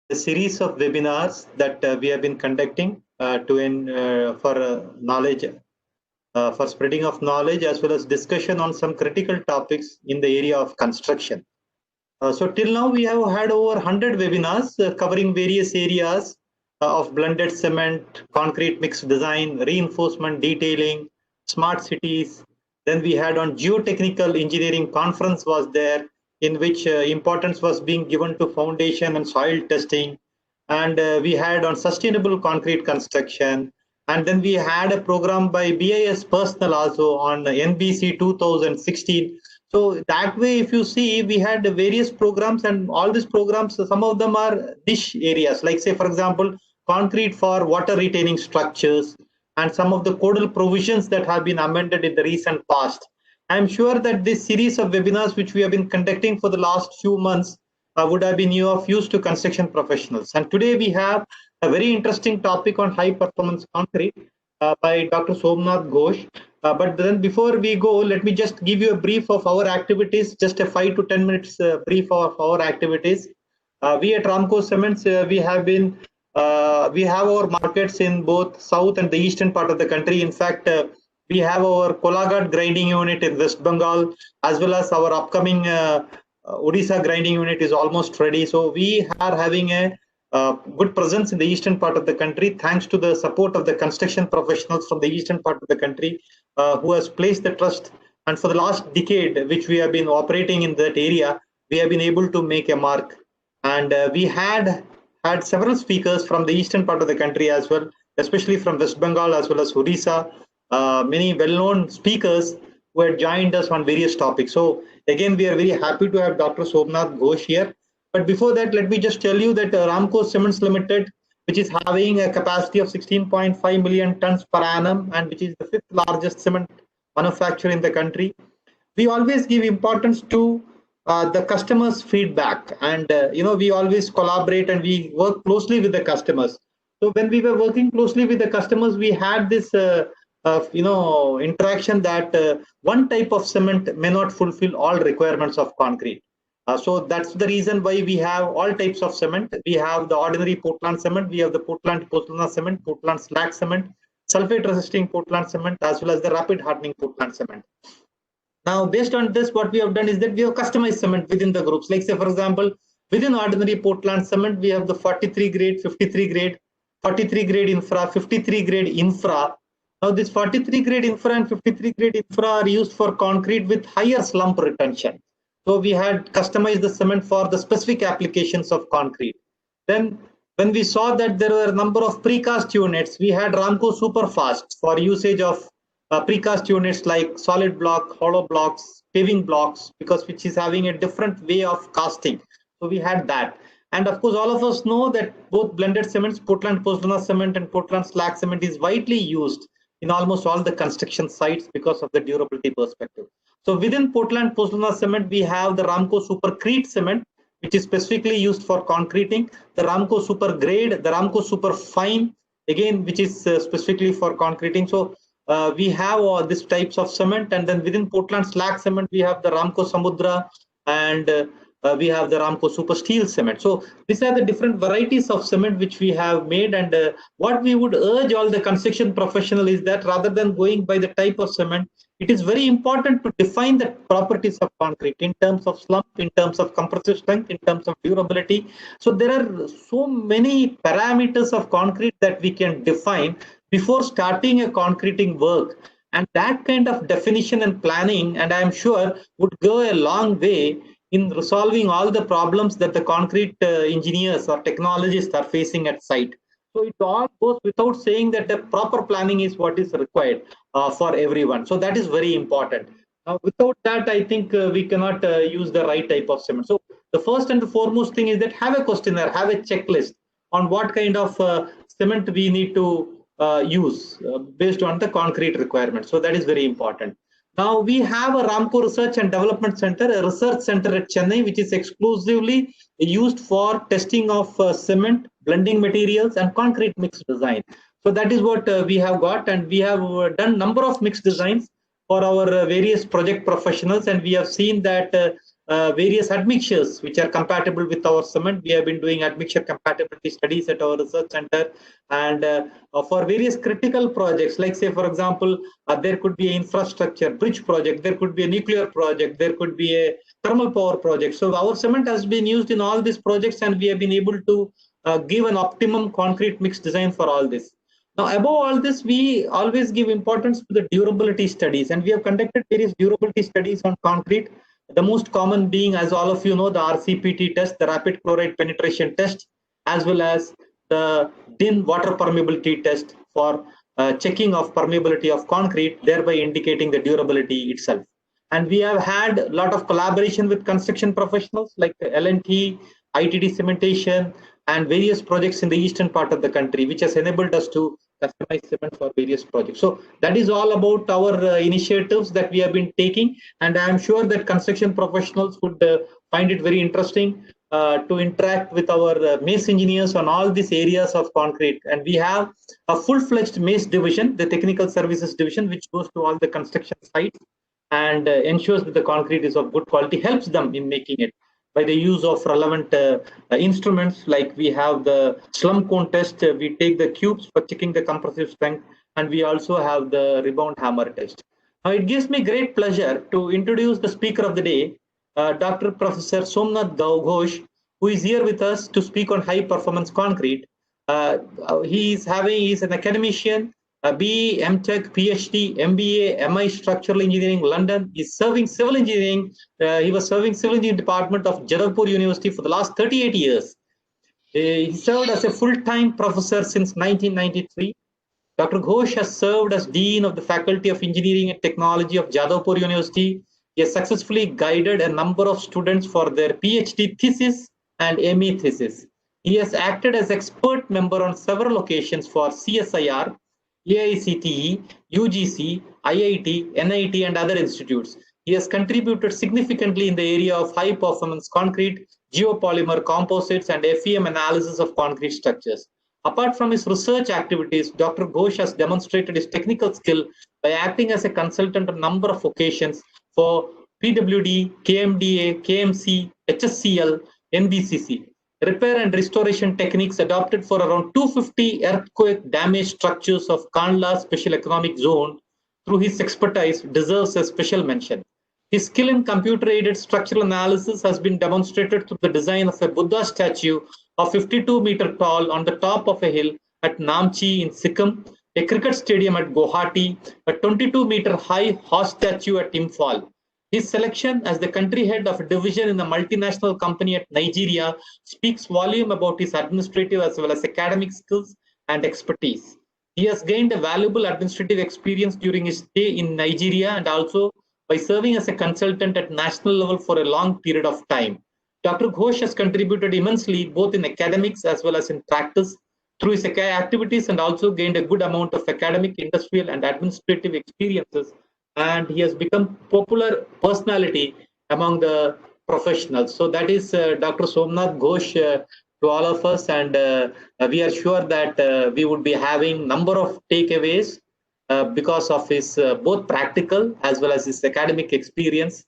a series of webinars that we have been conducting for knowledge, for spreading of knowledge as well as discussion on some critical topics in the area of construction. So till now we have had over 100 webinars covering various areas of blended cement, concrete mix design, reinforcement detailing, smart cities. Then we had on geotechnical engineering conference was there, in which importance was being given to foundation and soil testing. And we had on sustainable concrete construction. And then we had a program by BIS personnel also on NBC 2016. So that way, if you see, we had various programs, and all these programs, some of them are niche areas, like say, for example, concrete for water retaining structures, and some of the codal provisions that have been amended in the recent past. I'm sure that this series of webinars, which we have been conducting for the last few months, would have been of use to construction professionals. And today we have a very interesting topic on high performance concrete by Dr. Somnath Ghosh. But then before we go, let me just give you a brief of our activities, just a 5 to 10 minutes brief of our activities. We at Ramco Cements, we have our markets in both south and the eastern part of the country. In fact, we have our Kolaghat grinding unit in West Bengal, as well as our upcoming Odisha grinding unit is almost ready. So we are having a good presence in the eastern part of the country, thanks to the support of the construction professionals from the eastern part of the country who has placed the trust. And for the last decade, which we have been operating in that area, we have been able to make a mark. And we had several speakers from the eastern part of the country as well, especially from West Bengal as well as Odisha, many well-known speakers who had joined us on various topics. So again, we are very happy to have Dr. Somnath Ghosh here. But before that, let me just tell you that Ramco Cements Limited, which is having a capacity of 16.5 million tons per annum, and which is the fifth largest cement manufacturer in the country, we always give importance to the customers' feedback. And we always collaborate and we work closely with the customers. So when we were working closely with the customers, we had this interaction that one type of cement may not fulfill all requirements of concrete. So that's the reason why we have all types of cement. We have the ordinary Portland cement, we have the Portland Pozzolana cement, Portland slag cement, sulfate resisting Portland cement, as well as the rapid hardening Portland cement. Now, based on this, what we have done is that we have customized cement within the groups. Like say, for example, within ordinary Portland cement, we have the 43 grade, 53 grade, 43 grade infra, 53 grade infra. Now, this 43 grade infra and 53 grade infra are used for concrete with higher slump retention. So we had customized the cement for the specific applications of concrete. Then when we saw that there were a number of precast units, we had Ramco Superfast for usage of precast units like solid block, hollow blocks, paving blocks, because which is having a different way of casting. So we had that. And of course, all of us know that both blended cements, Portland Pozzolana cement and Portland slag cement, is widely used in almost all the construction sites because of the durability perspective. So within Portland Pozzolana cement, we have the Ramco Supercrete cement, which is specifically used for concreting, the Ramco Super Grade, the Ramco Super Fine, again, which is specifically for concreting. So we have these types of cement, and then within Portland slag cement, we have the Ramco Samudra, and we have the Ramco Super Steel cement. So these are the different varieties of cement which we have made. And what we would urge all the construction professional is that rather than going by the type of cement, it is very important to define the properties of concrete in terms of slump, in terms of compressive strength, in terms of durability. So there are so many parameters of concrete that we can define before starting a concreting work. And that kind of definition and planning, and I'm sure, would go a long way in resolving all the problems that the concrete engineers or technologists are facing at site. So it all goes without saying that the proper planning is what is required for everyone. So that is very important. Now, without that, I think we cannot use the right type of cement. So the first and the foremost thing is that have a questionnaire, have a checklist on what kind of cement we need to use based on the concrete requirements. So that is very important. Now we have a Ramco Research and Development Center, a research center at Chennai, which is exclusively used for testing of cement, blending materials, and concrete mix design. So that is what we have got, and we have done number of mix designs for our various project professionals, and we have seen that various admixtures which are compatible with our cement. We have been doing admixture compatibility studies at our research center, and for various critical projects, like say for example, there could be an infrastructure bridge project, there could be a nuclear project, there could be a thermal power project. So our cement has been used in all these projects, and we have been able to give an optimum concrete mix design for all this. Now, above all this, we always give importance to the durability studies, and we have conducted various durability studies on concrete. The most common being, as all of you know, the RCPT test, the rapid chloride penetration test, as well as the DIN water permeability test for checking of permeability of concrete, thereby indicating the durability itself. And we have had a lot of collaboration with construction professionals like L&T, ITD Cementation, and various projects in the eastern part of the country, which has enabled us to customize cement for various projects. So that is all about our initiatives that we have been taking, and I am sure that construction professionals would find it very interesting to interact with our MACE engineers on all these areas of concrete. And we have a full-fledged MACE division, the technical services division, which goes to all the construction sites and ensures that the concrete is of good quality, helps them in making it by the use of relevant instruments. Like we have the slum cone test, we take the cubes for checking the compressive strength, and we also have the rebound hammer test. Now it gives me great pleasure to introduce the speaker of the day, Dr. Professor Somnath Ghosh, who is here with us to speak on high performance concrete. He's an academician, BE, MTech, PhD, MBA, MI Structural Engineering, London. He's serving civil engineering. He was serving civil engineering department of Jadavpur University for the last 38 years. He served as a full-time professor since 1993. Dr. Ghosh has served as Dean of the Faculty of Engineering and Technology of Jadavpur University. He has successfully guided a number of students for their PhD thesis and ME thesis. He has acted as expert member on several occasions for CSIR, AICTE, UGC, IIT, NIT, and other institutes. He has contributed significantly in the area of high performance concrete, geopolymer composites, and FEM analysis of concrete structures. Apart from his research activities, Dr. Ghosh has demonstrated his technical skill by acting as a consultant on a number of occasions for PWD, KMDA, KMC, HSCL, NBCC. Repair and restoration techniques adopted for around 250 earthquake damaged structures of Kandla Special Economic Zone through his expertise deserves a special mention. His skill in computer-aided structural analysis has been demonstrated through the design of a Buddha statue of 52 meter tall on the top of a hill at Namchi in Sikkim, a cricket stadium at Guwahati, a 22 meter high horse statue at Imphal. His selection as the country head of a division in a multinational company at Nigeria speaks volume about his administrative as well as academic skills and expertise. He has gained a valuable administrative experience during his stay in Nigeria and also by serving as a consultant at national level for a long period of time. Dr. Ghosh has contributed immensely both in academics as well as in practice through his activities, and also gained a good amount of academic, industrial, and administrative experiences, and he has become popular personality among the professionals. So that is Dr. Somnath Ghosh to all of us, and we are sure that we would be having number of takeaways because of his both practical as well as his academic experience.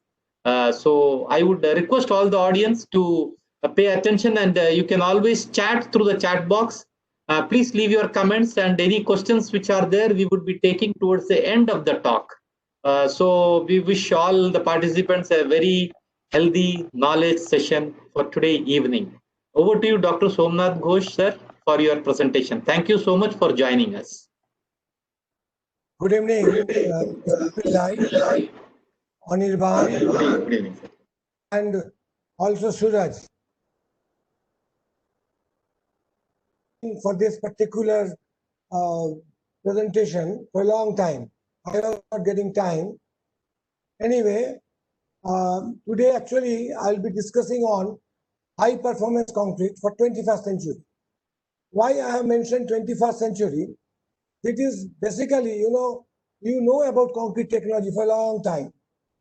So I would request all the audience to pay attention, and you can always chat through the chat box. Please leave your comments and any questions which are there, we would be taking towards the end of the talk. So we wish all the participants a very healthy knowledge session for today evening. Over to you, Dr. Somnath Ghosh, sir, for your presentation. Thank you so much for joining us. Good evening, Anirban, Good evening, sir. and also Suraj. For this particular presentation for a long time. I was not getting time. Anyway, today actually I'll be discussing on high performance concrete for 21st century. Why I have mentioned 21st century? It is basically, you know about concrete technology for a long time.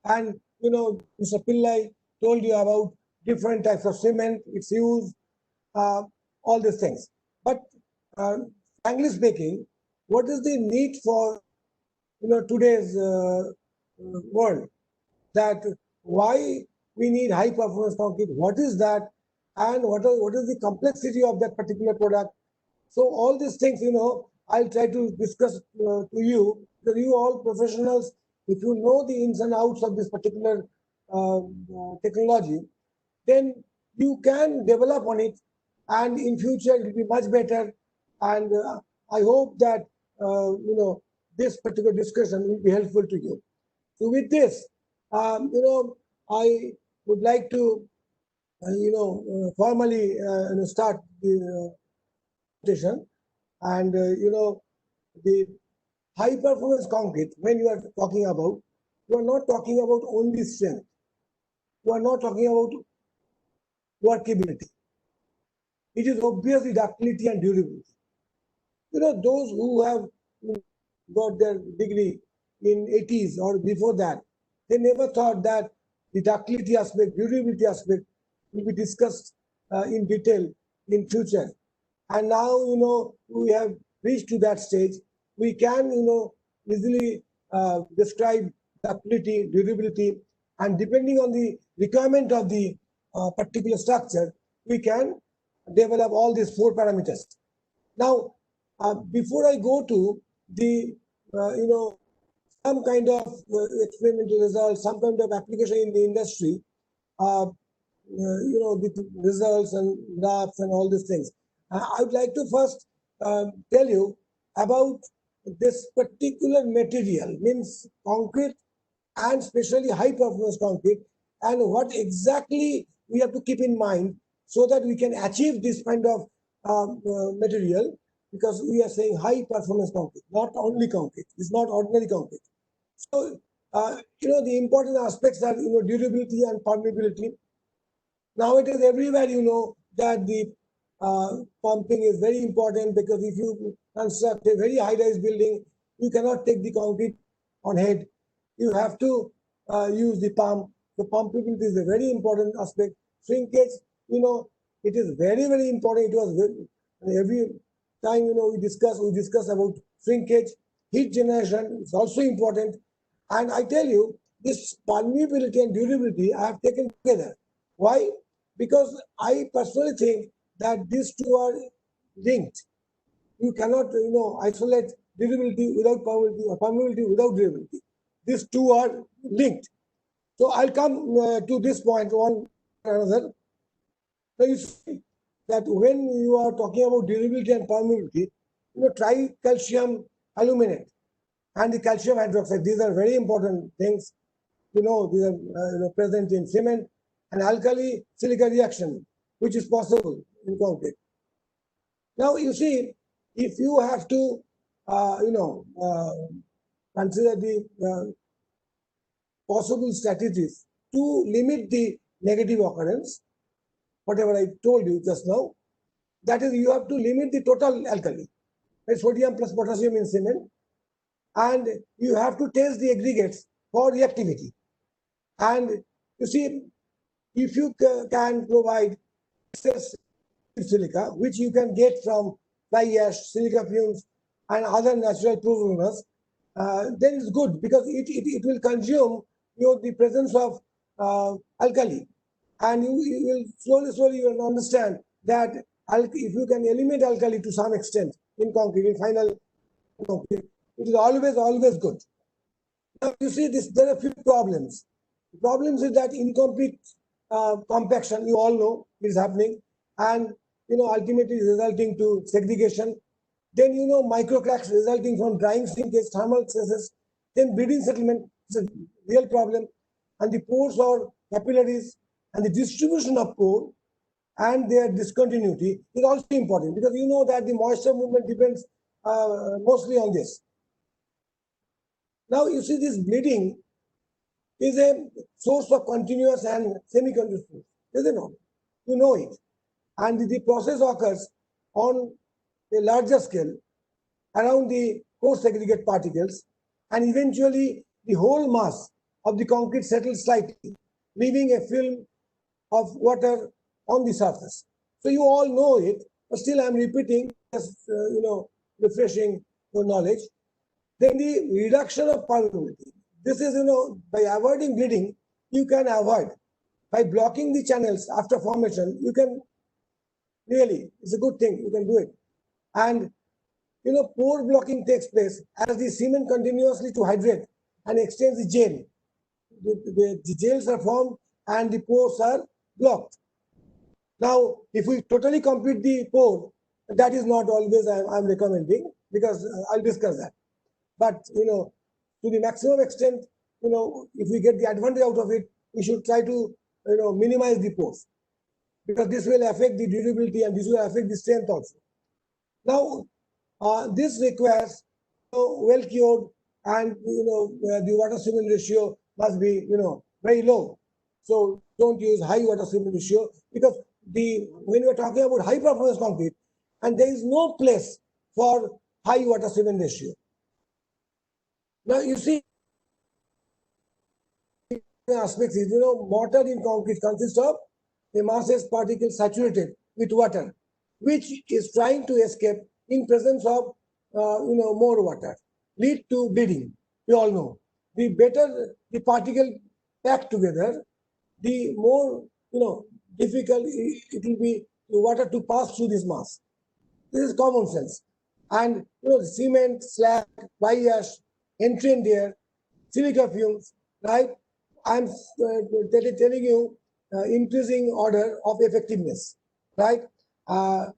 And, Mr. Pillai told you about different types of cement, its use, all these things. But frankly speaking, what is the need for today's world? That why we need high performance concrete. What is that? And what is the complexity of that particular product? So all these things, I'll try to discuss to you, because you all professionals, if you know the ins and outs of this particular technology, then you can develop on it, and in future it will be much better. And I hope that this particular discussion will be helpful to you. So with this, I would like to formally start the presentation. And the high performance concrete, when you are talking about, you are not talking about only strength. You are not talking about workability. It is obviously ductility and durability. Those who have got their degree in 80s or before that, they never thought that the ductility aspect, durability aspect will be discussed in detail in future. And now, we have reached to that stage. We can, easily describe ductility, durability, and depending on the requirement of the particular structure, we can develop all these 4 parameters. Now, before I go to the, some kind of experimental results, some kind of application in the industry, the results and graphs and all these things, I would like to first tell you about this particular material, means concrete, and especially high performance concrete, and what exactly we have to keep in mind so that we can achieve this kind of material, because we are saying high performance concrete, not only concrete. It's not ordinary concrete. So, the important aspects are, durability and permeability. Nowadays, everywhere, that the pumping is very important, because if you construct a very high-rise building, you cannot take the concrete on head. You have to use the pump. The pumpability is a very important aspect. Shrinkage, it is very, very important. It was every time, we discuss about shrinkage. Heat generation is also important. And I tell you, this permeability and durability I have taken together. Why? Because I personally think that these two are linked. You cannot, isolate durability without permeability or permeability without durability. These two are linked. So I'll come to this point one another. So you see that when you are talking about durability and permeability, try calcium aluminate and the calcium hydroxide. These are very important things. These are present in cement, and alkali silica reaction, which is possible in concrete. Now you see, if you have to, consider the possible strategies to limit the negative occurrence, whatever I told you just now, that is, you have to limit the total alkali, sodium plus potassium in cement, and you have to test the aggregates for reactivity. And you see, if you can provide excess silica, which you can get from fly ash, silica fumes, and other natural proof, then it's good, because it will consume the presence of alkali, and you will slowly you will understand that if you can eliminate alkali to some extent in concrete, in final concrete, it is always good. Now you see this, there are a few problems. The problems is that incomplete compaction, you all know, is happening, and ultimately resulting to segregation. Then micro cracks resulting from drying shrinkage, thermal stresses. Then bleeding settlement is a real problem, and the pores or capillaries and the distribution of pore and their discontinuity is also important, because that the moisture movement depends mostly on this. Now you see, this bleeding is a source of continuous and semi-continuous force, isn't it? You know it. And the process occurs on a larger scale around the coarse aggregate particles, and eventually the whole mass of the concrete settles slightly, leaving a film of water on the surface. So you all know it, but still I'm repeating, just refreshing your knowledge. Then the reduction of permeability. This is, by avoiding bleeding, you can avoid by blocking the channels after formation, you can really, it's a good thing, you can do it. And pore blocking takes place as the cement continuously to hydrate and extends the gel. The gels are formed and the pores are blocked. Now, if we totally complete the pore, that is not always I'm recommending, because I'll discuss that. But to the maximum extent, if we get the advantage out of it, we should try to minimize the pores, because this will affect the durability and this will affect the strength also. Now, this requires well cured, and the water cement ratio must be very low. So don't use high water cement ratio, because when we're talking about high performance concrete, and there is no place for high water cement ratio. Now you see, aspects is mortar in concrete consists of a massless particle saturated with water, which is trying to escape in presence of more water, lead to bleeding. We all know, the better the particle packed together, the more difficult it will be the water to pass through this mass. This is common sense. And cement, slag, fly ash, entrained air, silica fumes, right? I'm telling you, increasing order of effectiveness, right? Are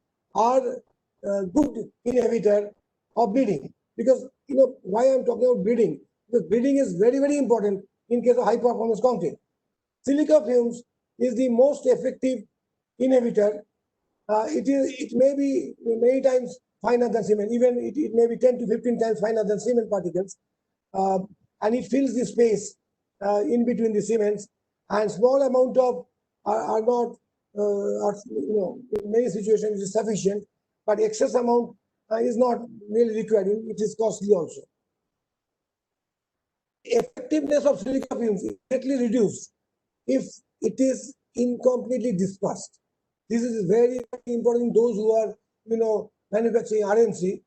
good inhibitor of bleeding. Because why I'm talking about bleeding? Because bleeding is very, very important in case of high performance concrete. Silica fumes is the most effective inhibitor. It may be many times finer than cement, even it may be 10 to 15 times finer than cement particles, and it fills the space in between the cements, and small amount of are not in many situations is sufficient, but excess amount is not really required. It is costly also. Effectiveness of silica fumes is greatly reduced if it is incompletely dispersed. This is very, very important. Those who are manufacturing RMC,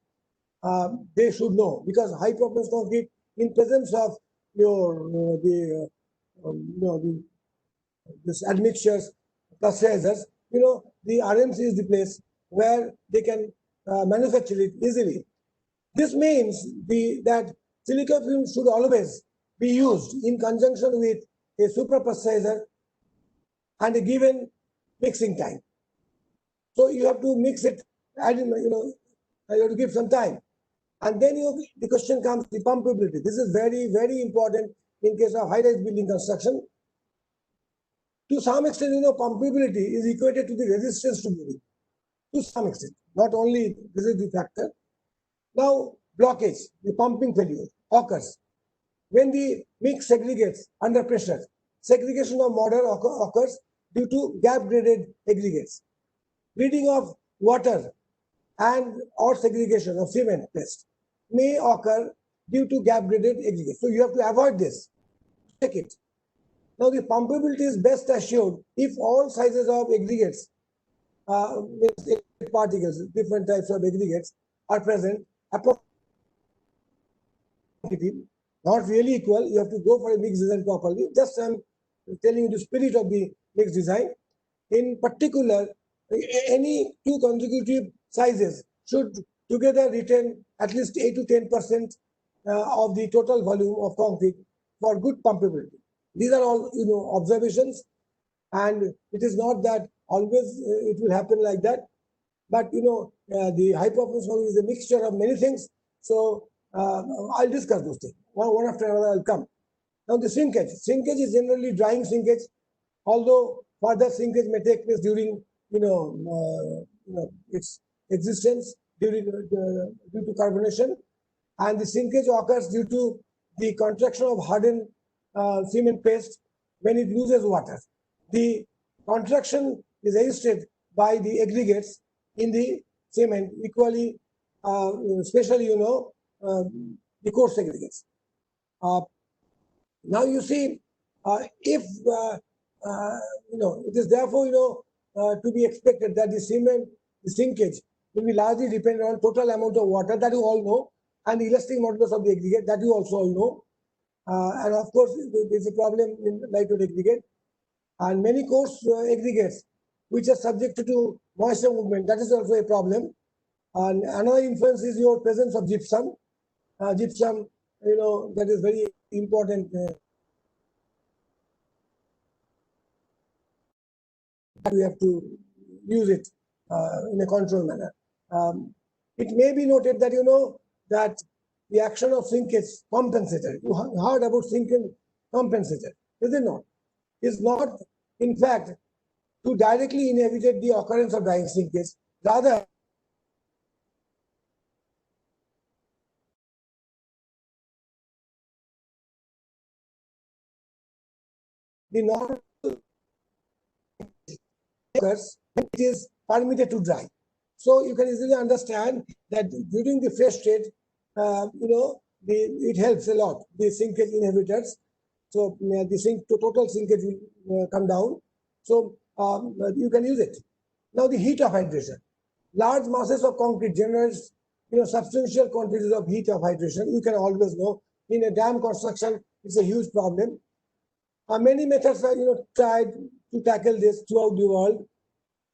they should know, because high performance concrete in presence of this admixtures, pasteurizers, the RMC is the place where they can manufacture it easily. This means that silica fumes should always be used in conjunction with a super pasteurizer and a given mixing time. So you have to mix it, you have to give some time. And then the question comes, the pumpability. This is very, very important in case of high-rise building construction. To some extent, pumpability is equated to the resistance to bleeding. To some extent, not only this is the factor. Now, blockage, the pumping failure occurs when the mix segregates under pressure. Segregation of mortar occurs due to gap-graded aggregates. Bleeding of water and or segregation of cement paste may occur due to gap-graded aggregates. So you have to avoid this. Check it. Now the pumpability is best assured if all sizes of aggregates, particles, different types of aggregates are present. Not really equal. You have to go for a mixed design properly. Just I'm telling you the spirit of the mixed design. In particular, any two consecutive sizes should together retain at least 8 to 10% of the total volume of concrete for good pumpability. These are all observations, and it is not that always it will happen like that. But the high performance concrete is a mixture of many things. So I'll discuss those things one after another. I'll come. Now the shrinkage. Shrinkage is generally drying shrinkage, although further shrinkage may take place during its existence due to carbonation, and the shrinkage occurs due to the contraction of hardened cement paste when it loses water. The contraction is assisted by the aggregates in the cement, equally, especially the coarse aggregates. Now you see, if it is therefore to be expected that the cement, the shrinkage will be largely dependent on total amount of water, that you all know, and the elastic modulus of the aggregate, that you also all know. And of course, there's a problem in lightweight aggregate. And many coarse aggregates which are subjected to moisture movement, that is also a problem. And another influence is your presence of gypsum. Gypsum, that is very important. We have to use it in a controlled manner. It may be noted that that the action of sinkage compensator. You heard about sinkage compensator, is it not? Is not, in fact, to directly inhibit the occurrence of drying sinkage. Rather, the normal occurs when it is permitted to dry. So you can easily understand that during the fresh state, it helps a lot, the sinkage inhibitors. So the total sinkage will come down. So you can use it. Now the heat of hydration. Large masses of concrete generates substantial quantities of heat of hydration. You can always know in a dam construction, it's a huge problem. Many methods are tried to tackle this throughout the world,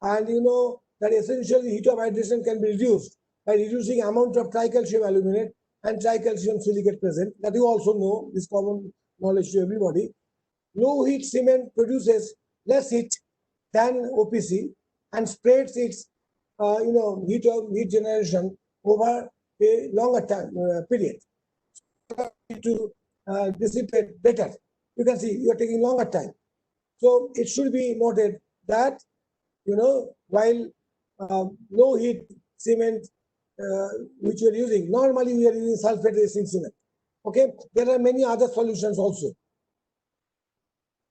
and that essentially heat of hydration can be reduced by reducing amount of tricalcium aluminate and tricalcium silicate present. That you also know, is common knowledge to everybody. Low heat cement produces less heat than OPC and spreads its heat generation over a longer time period to dissipate better. You can see you are taking longer time. So it should be noted that while low heat cement which you are using, normally we are using sulfate resistant cement. Okay, there are many other solutions also.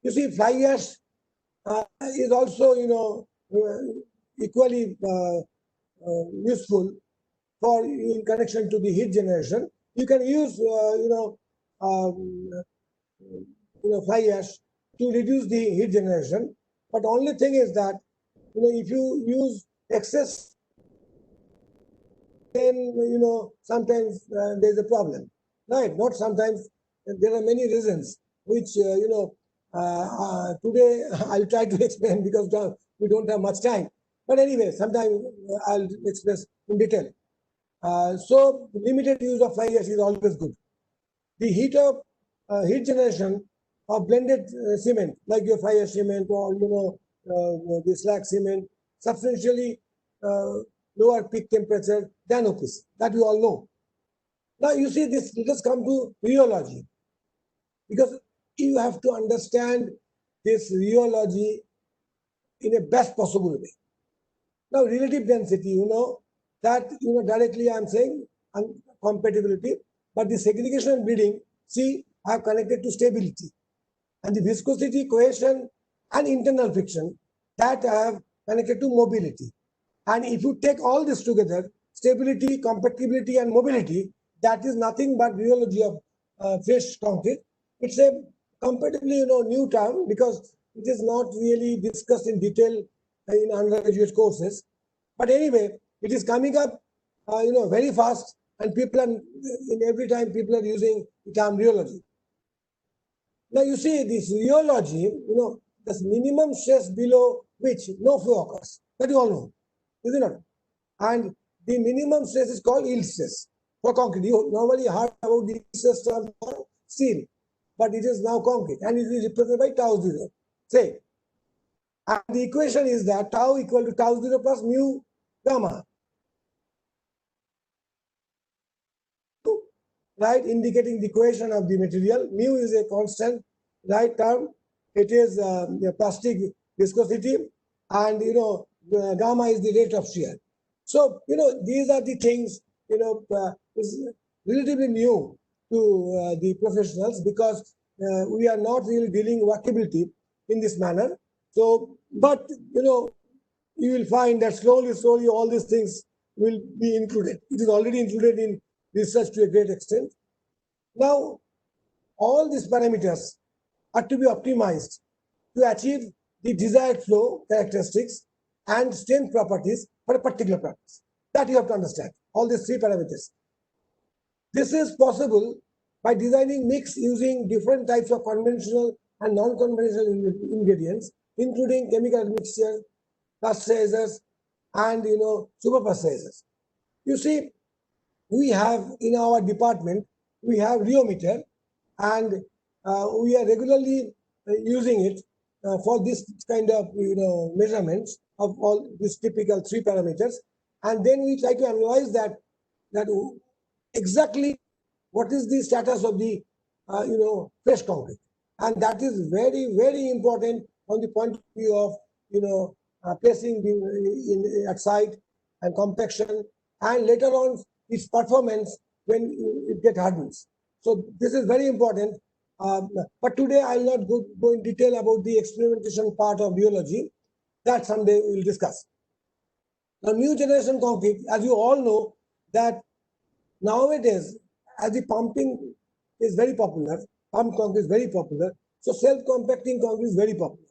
You see, fly ash is also equally useful for in connection to the heat generation. You can use fly ash to reduce the heat generation, but only thing is that if you use excess, then sometimes there's a problem, right? Not sometimes. There are many reasons which today I'll try to explain because we don't have much time. But anyway, sometime I'll express in detail. So limited use of fly ash is always good. The heat generation of blended cement, like your fly ash cement or the slag cement, substantially lower peak temperature than OPC. That we all know. Now you see this. Let us come to rheology, because you have to understand this rheology in a best possible way. Now relative density, that directly I'm saying compatibility, but the segregation and bleeding, see, I have connected to stability, and the viscosity, cohesion, and internal friction, that I have connected to mobility. And if you take all this together, stability, compactability, and mobility, that is nothing but rheology of fresh concrete. It's a comparatively new term because it is not really discussed in detail in undergraduate courses. But anyway, it is coming up, very fast, and people are in every time people are using the term rheology. Now you see this rheology, the minimum stress below which no flow occurs. That you all know, is it not? And the minimum stress is called yield stress for concrete. You normally heard about the stress term for steel, but it is now concrete, and it is represented by tau zero. Say, and the equation is that tau equal to tau zero plus mu gamma, right? Indicating the cohesion of the material. Mu is a constant, right, term. It is plastic viscosity, and gamma is the rate of shear. So these are the things is relatively new to the professionals, because we are not really dealing workability in this manner. So, but you will find that slowly all these things will be included. It is already included in research to a great extent. Now, all these parameters are to be optimized to achieve the desired flow characteristics and strength properties for a particular practice. That you have to understand, all these three parameters. This is possible by designing mix using different types of conventional and non-conventional ingredients including chemical admixture, pasteurizers, and super pasteurizers. You see, we have in our department, we have rheometer, and we are regularly using it for this kind of measurements of all these typical 3 parameters, and then we try to analyze that exactly what is the status of the fresh concrete, and that is very, very important on the point of view of placing at site and compaction, and later on its performance when it gets hardened. So this is very important. But today I'll not go in detail about the experimentation part of rheology. That someday we'll discuss. Now, new generation concrete, as you all know, that nowadays, as the pumping is very popular, pumped concrete is very popular, so self-compacting concrete is very popular.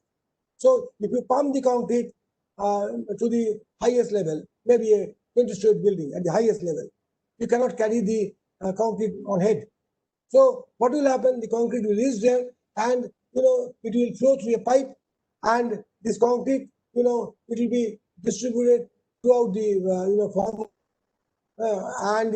So if you pump the concrete to the highest level, maybe a 20-story building at the highest level, you cannot carry the concrete on head. So what will happen? The concrete will reach there, and it will flow through a pipe, and this concrete, it will be distributed throughout the farm, and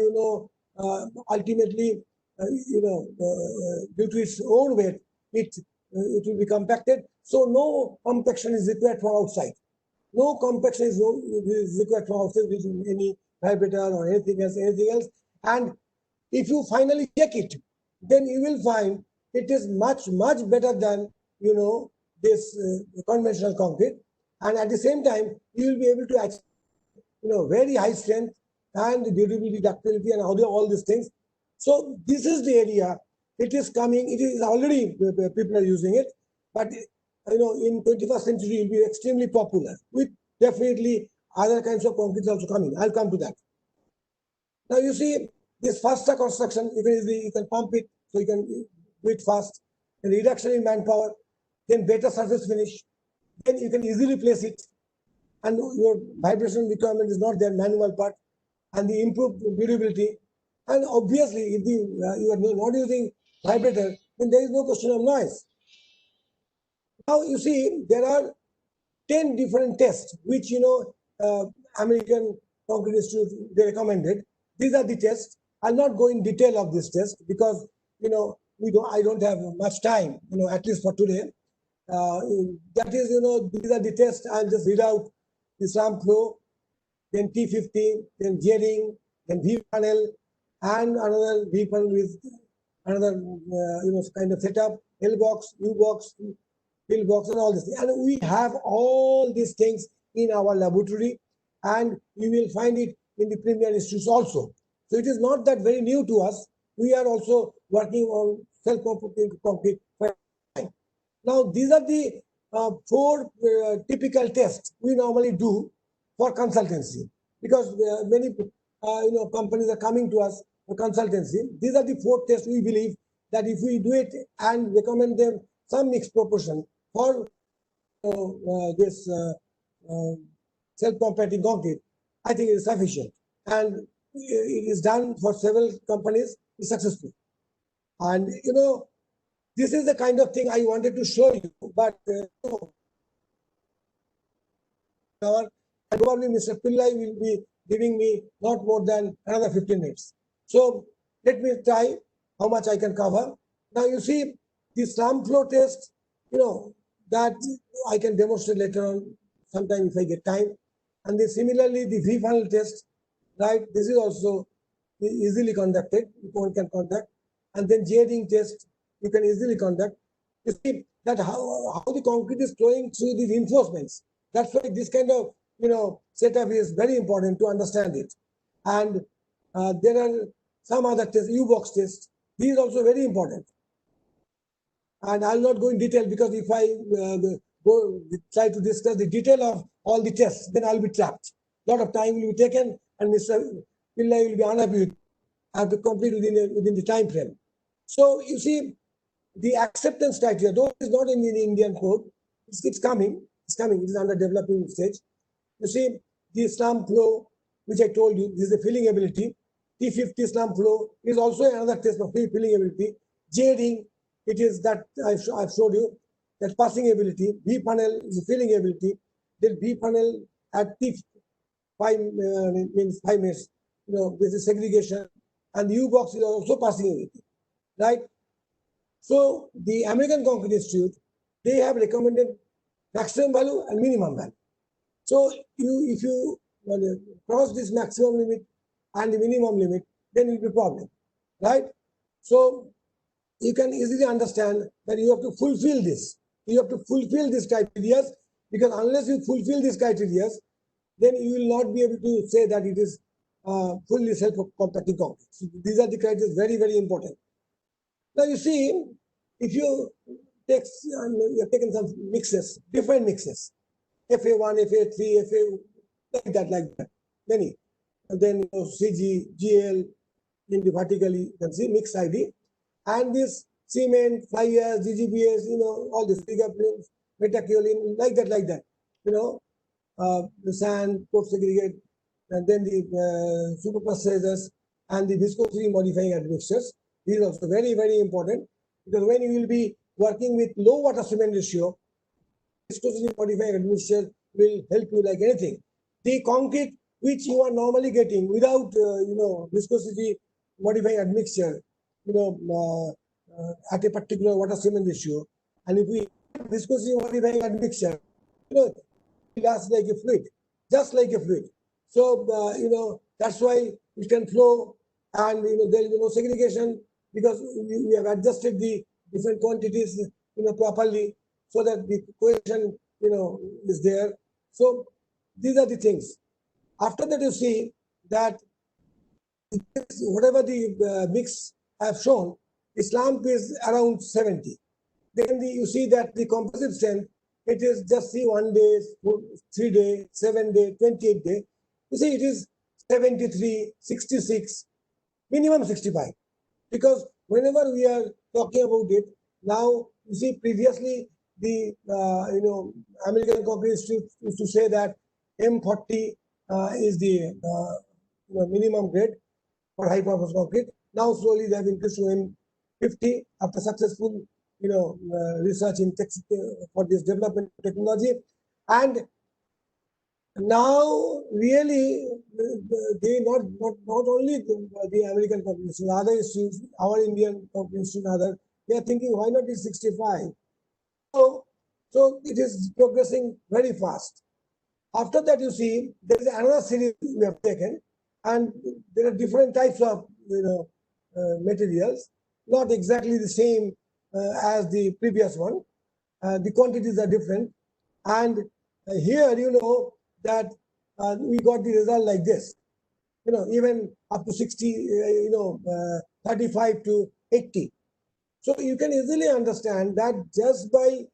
ultimately, due to its own weight, it will be compacted. So no compaction is required from outside. No compaction is required from outside with any vibrator or anything else. And if you finally check it, then you will find it is much, much better than this conventional concrete. And at the same time, you will be able to achieve very high strength and durability, ductility, and all these things. So this is the area. It is coming. It is already people are using it, but in 21st century it will be extremely popular with definitely other kinds of concrete also coming. I'll come to that. Now you see this faster construction. You can pump it, so you can do it fast. The reduction in manpower, then better surface finish. Then you can easily place it, and your vibration requirement is not there, manual part, and the improved durability. And obviously, if you are not using vibrator, then there is no question of noise. Now you see there are 10 different tests which American Concrete Institute they recommended. These are the tests. I'll not go in detail of this test because I don't have much time, at least for today. That is, these are the tests. I'll just read out the SLAM flow, then T50, then gearing, then V panel, and another V panel with another kind of setup, L box, U box, Pill box, and all this. And we have all these things in our laboratory, and you will find it in the premier institutes also. So it is not that very new to us. We are also working on self-compacting concrete. Now these are the 4 typical tests we normally do for consultancy, because many companies are coming to us for consultancy. These are the 4 tests we believe that if we do it and recommend them some mixed proportion for this self-compacting concrete, I think it is sufficient, and it is done for several companies. It's successful, and this is the kind of thing I wanted to show you, but probably Mr. Pillai will be giving me not more than another 15 minutes. So let me try how much I can cover. Now you see the SLAM flow test, that I can demonstrate later on sometime if I get time. And then similarly the V funnel test, right? This is also easily conducted, one can conduct. And then gearing test, you can easily conduct. You see that how the concrete is flowing through the reinforcements. That's why this kind of setup is very important to understand it. And there are some other tests, U-box test. These are also very important. And I'll not go in detail because if I go try to discuss the detail of all the tests, then I'll be trapped. A lot of time will be taken, and Mr. Pillai will be unhappy. I have to complete within the time frame. So you see, the acceptance criteria, though it is not in the Indian code, it's coming. It's coming. It is under developing stage. You see, the SLAM flow, which I told you, this is the filling ability. T50 SLAM flow is also another test of filling ability. Gearing, it is that I've showed you. that passing ability, B funnel is the filling ability, then B funnel at T 5 means 5 minutes, this is segregation, and the U box is also passing ability, right? So the American Concrete Institute, they have recommended maximum value and minimum value. So if you cross this maximum limit and the minimum limit, then it will be a problem, right? So you can easily understand that you have to fulfill this. You have to fulfill these criteria, because unless you fulfill these criteria, then you will not be able to say that it is fully self-compacting concrete. So these are the criteria, very, very important. Now you see, if you take, you have taken some mixes, different mixes, FA1, FA3, FA, like that, many. And then CG, GL, in the vertically, you can see mix ID. And this cement, fly ash, GGBS, all this fingerprints, metacolin, like that, the sand, coat segregate, and then the super processors and the viscosity modifying admixtures. These are also very, very important, because when you will be working with low water cement ratio, viscosity modifying admixture will help you like anything. The concrete which you are normally getting without, viscosity modifying admixture, at a particular water cement ratio, and if we viscosity modifying admixture, it lasts like a fluid, just like a fluid. So, that's why it can flow, and there is no segregation, because we have adjusted the different quantities, properly, so that the cohesion, is there. So these are the things. After that, you see that whatever the mix I have shown, slump is around 70. Then you see that the composite strength, it is just see 1 day, 3 day, 7 day, 28 day. You see, it is 73, 66, minimum 65. Because whenever we are talking about it, now you see previously the American Concrete Institute used to say that M40 is the minimum grade for high performance concrete. Now slowly they have increased to M50 after successful research in for this development technology. And now really they not only the American companies, other institutes, our Indian companies and other, they are thinking, why not is 65? So it is progressing very fast. After that, you see, there is another series we have taken, and there are different types of materials, not exactly the same as the previous one. The quantities are different, and here that we got the result like this. Even up to 60, 35 to 80. So you can easily understand that just by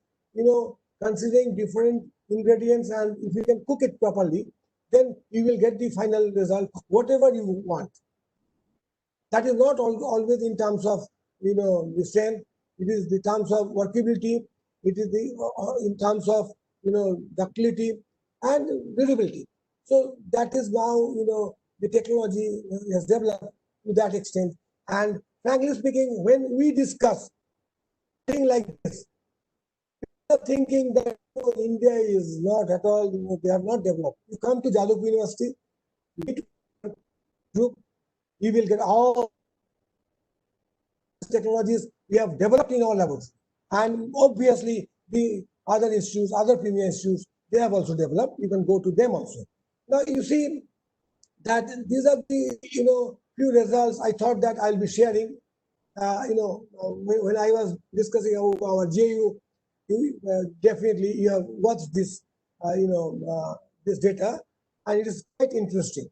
considering different ingredients, and if you can cook it properly, then you will get the final result, whatever you want. That is not always in terms of the strength. It is the terms of workability. It is the in terms of ductility and durability. So that is now the technology has developed to that extent. And frankly speaking, when we discuss things like this, thinking that India is not at all, they have not developed. You come to Jalukhu University, group, you will get all technologies we have developed in our laboratory. And obviously, the other institutes, other premier institutes, they have also developed. You can go to them also. Now, you see that these are the, few results I thought that I'll be sharing. When I was discussing about our JU, definitely you have watched this, this data, and it is quite interesting.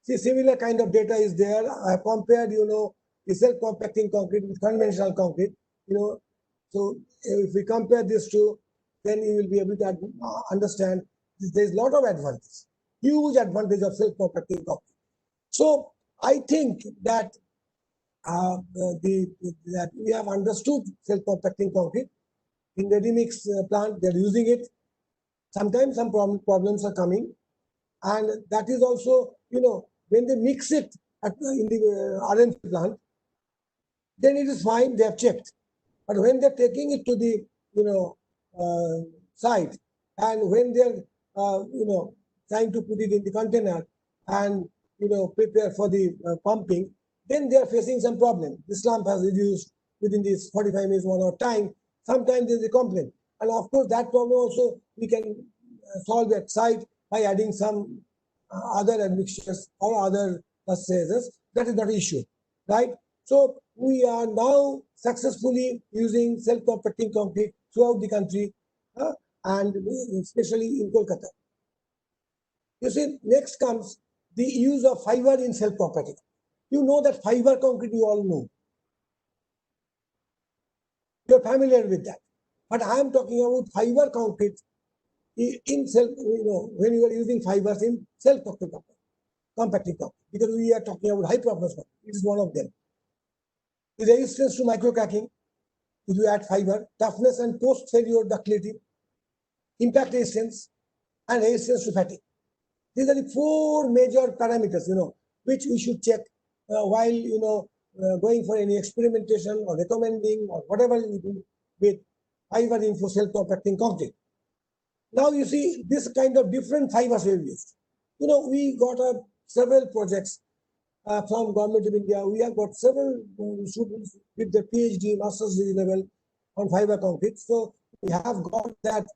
See, similar kind of data is there. I have compared, the self-compacting concrete with conventional concrete, So if we compare these two, then you will be able to understand there is a lot of advantage, huge advantage of self-compacting concrete. So I think that that we have understood self-compacting concrete. In ready-mix plant, they're using it. Sometimes some problems are coming. And that is also, when they mix it in the RMC plant, then it is fine, they have checked. But when they're taking it to the, site, and when they're trying to put it in the container and prepare for the pumping, then they are facing some problem. The slump has reduced within this 45 minutes, 1 hour time. Sometimes there's a complaint, and of course that problem also we can solve at site by adding some other admixtures or other purchases. That is not an issue, right? So we are now successfully using self-compacting concrete throughout the country, and especially in Kolkata. You see, next comes the use of fiber in self-compacting. You know that fiber concrete, you all know. You're familiar with that. But I am talking about fiber concrete in self, when you are using fibers in self-compacting concrete, because we are talking about high performance concrete. It is one of them. The resistance to micro-cracking, if you add fiber, toughness and post-failure ductility, impact resistance, and resistance to fatigue. These are the 4 major parameters, which we should check while, going for any experimentation or recommending or whatever we do with fiber in for self-compacting concrete. Now you see this kind of different fibers we have used. We got several projects from Government of India. We have got several students with the PhD, master's degree level on fiber concrete. So we have got that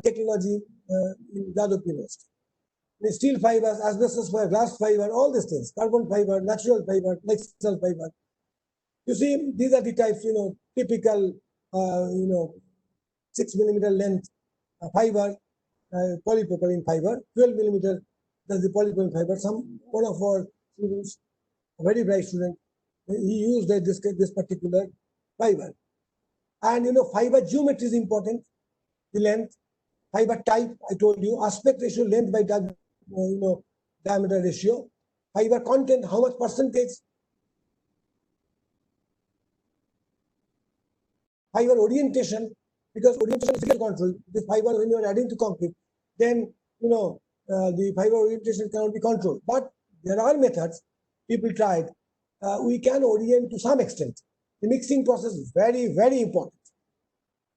technology in Jadavpur University. The steel fibers, asbestos fiber, glass fiber, all these things, carbon fiber, natural fiber, textile fiber. You see, these are the types, typical, 6 millimeter length fiber, polypropylene fiber, 12 millimeter, that's the polypropylene fiber. One of our students, a very bright student, he used this particular fiber. And, fiber geometry is important, the length, fiber type, I told you, aspect ratio, length by diameter ratio, fiber content, how much percentage, fiber orientation, because orientation is difficult control. The fiber, when you are adding to concrete, then the fiber orientation cannot be controlled. But there are methods people tried. We can orient to some extent. The mixing process is very, very important.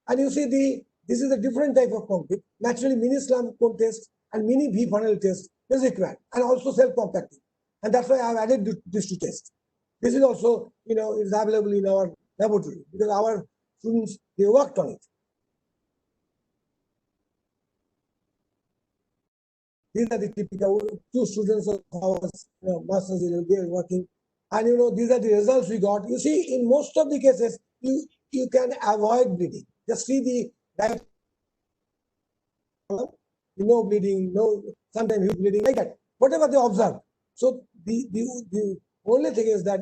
And you see, this is a different type of concrete. Naturally, mini slump cone test and mini V funnel test is required, and also self-compacting. And that's why I have added these 2 tests. This is also, is available in our laboratory because our students, they worked on it. These are the typical 2 students of ours, master's, they are working. And these are the results we got. You see, in most of the cases, you can avoid bleeding. Just see the right, no bleeding, sometimes huge bleeding, like that. Whatever they observe. So the only thing is that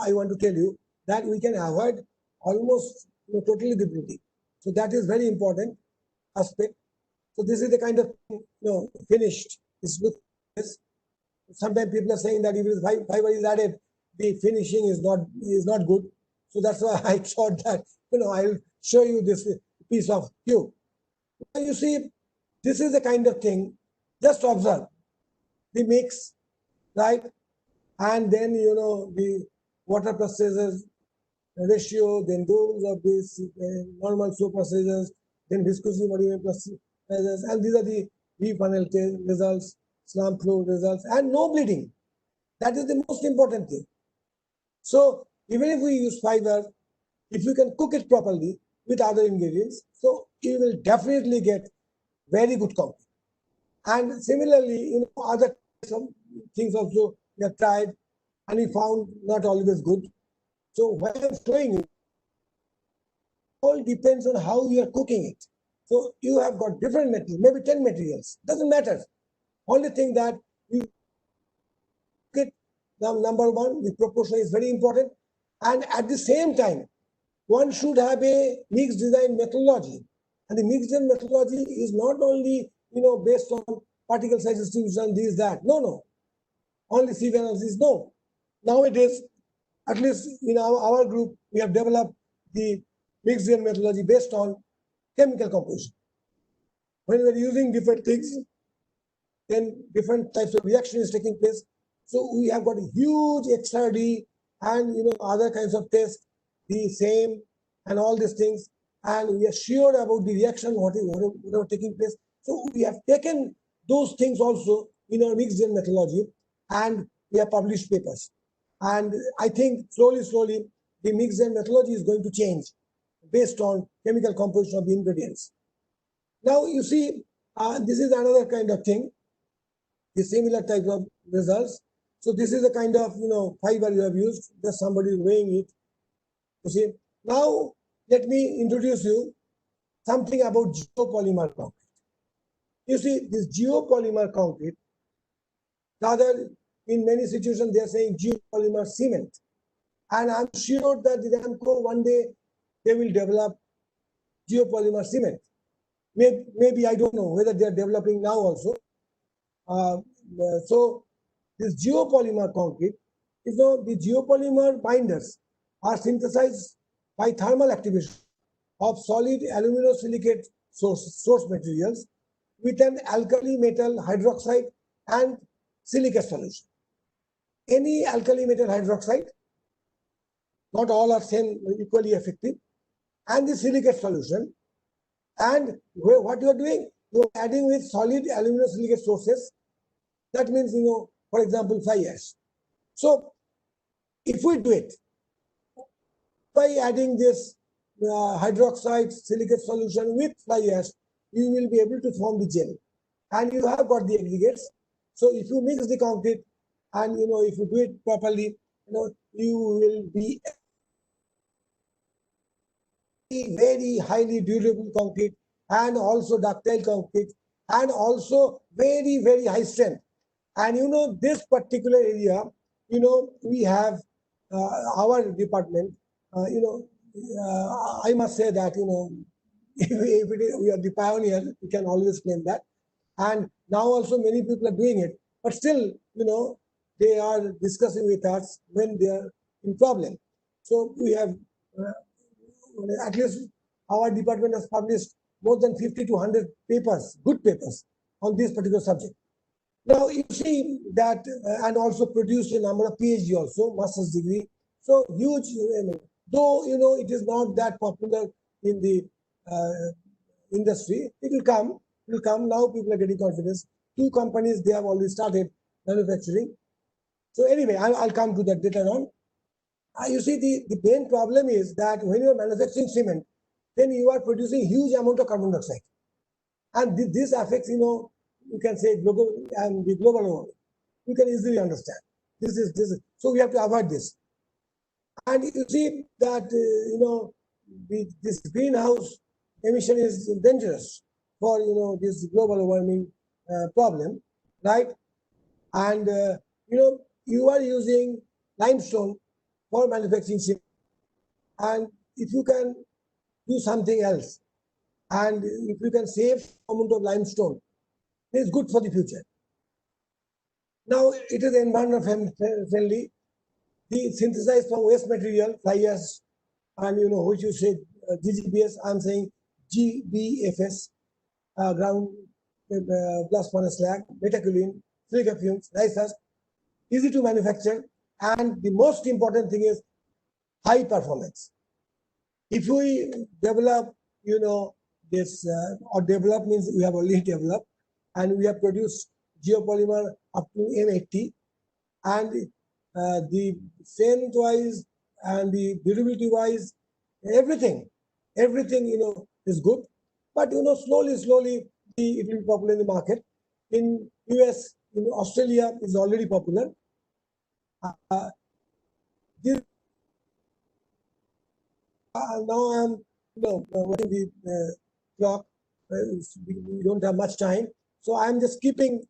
I want to tell you that we can avoid almost totally the bleeding. So that is very important aspect. So this is the kind of finished. This looks. Sometimes people are saying that if fiber is added, the finishing is not good. So that's why I thought that I'll show you this piece of tube. Now you see, this is the kind of thing. Just observe the mix, right? And then the water processes ratio, then those of this normal flow processes, then viscosity modulation processes, and these are the V funnel results, slump flow results, and no bleeding. That is the most important thing. So even if we use fiber, if you can cook it properly with other ingredients, so you will definitely get very good concrete. And similarly, other things also we have tried and we found not always good. So what I'm showing you, all depends on how you are cooking it. So you have got different materials, maybe 10 materials, doesn't matter. Only thing that you get, number one, the proportion is very important. And at the same time, one should have a mixed design methodology. And the mixed design methodology is not only, based on particle size distribution, this, that. No. Only sieve analysis, no. Nowadays, at least in our group, we have developed the mixed design methodology based on chemical composition. When we are using different things, then different types of reaction is taking place. So we have got a huge XRD and other kinds of tests, the same and all these things. and we are sure about the reaction, whatever taking place. So we have taken those things also in our mixed gen methodology, and we have published papers. And I think slowly, the mixed gen methodology is going to change based on chemical composition of the ingredients. Now you see, this is another kind of thing, the similar type of results. So this is a kind of fiber you have used. Just somebody is weighing it. You see. Now let me introduce you something about geopolymer concrete. You see, this geopolymer concrete, rather in many situations they are saying geopolymer cement, and I'm sure that the Ramco one day they will develop geopolymer cement. Maybe I don't know whether they are developing now also. So this geopolymer concrete, the geopolymer binders are synthesized by thermal activation of solid aluminosilicate source materials with an alkali metal hydroxide and silicate solution. Any alkali metal hydroxide, not all are same equally effective, and the silicate solution. And what you are doing, you are adding with solid aluminosilicate sources. That means, for example, fly ash. So if we do it by adding this hydroxide silicate solution with fly ash, you will be able to form the gel, and you have got the aggregates. So if you mix the concrete and if you do it properly, you will be very highly durable concrete, and also ductile concrete, and also very high strength. And this particular area, we have our department. I must say that if we are the pioneer, we can always claim that. And now also many people are doing it, but still, they are discussing with us when they are in problem. So we have at least our department has published more than 50 to 100 papers, good papers, on this particular subject. Now you see that, and also produced a number of PhD also, master's degree. So huge, though it is not that popular in the industry. It will come. Now people are getting confidence. 2 companies, they have already started manufacturing. So anyway, I'll come to that later on. You see, the main problem is that when you are manufacturing cement, then you are producing huge amount of carbon dioxide, and this affects, you can say global and the global warming. You can easily understand. This is so we have to avoid this. And you see that this greenhouse emission is dangerous for this global warming problem, right? And you are using limestone for manufacturing cement, and if you can do something else, and if you can save amount of limestone, it's good for the future. Now it is environment friendly. The synthesized from waste material, fly ash, and which you say GGBS, I'm saying GBFS, ground blast furnace slag, metaculene, silica fumes, rice husk, easy to manufacture, and the most important thing is high performance. If we develop, this, or develop means we have already developed, and we have produced geopolymer up to M80, and the strength wise and the durability wise, everything is good. But slowly it will be popular in the market. In US, in Australia is already popular. Now I'm watching the clock. We don't have much time, so I'm just skipping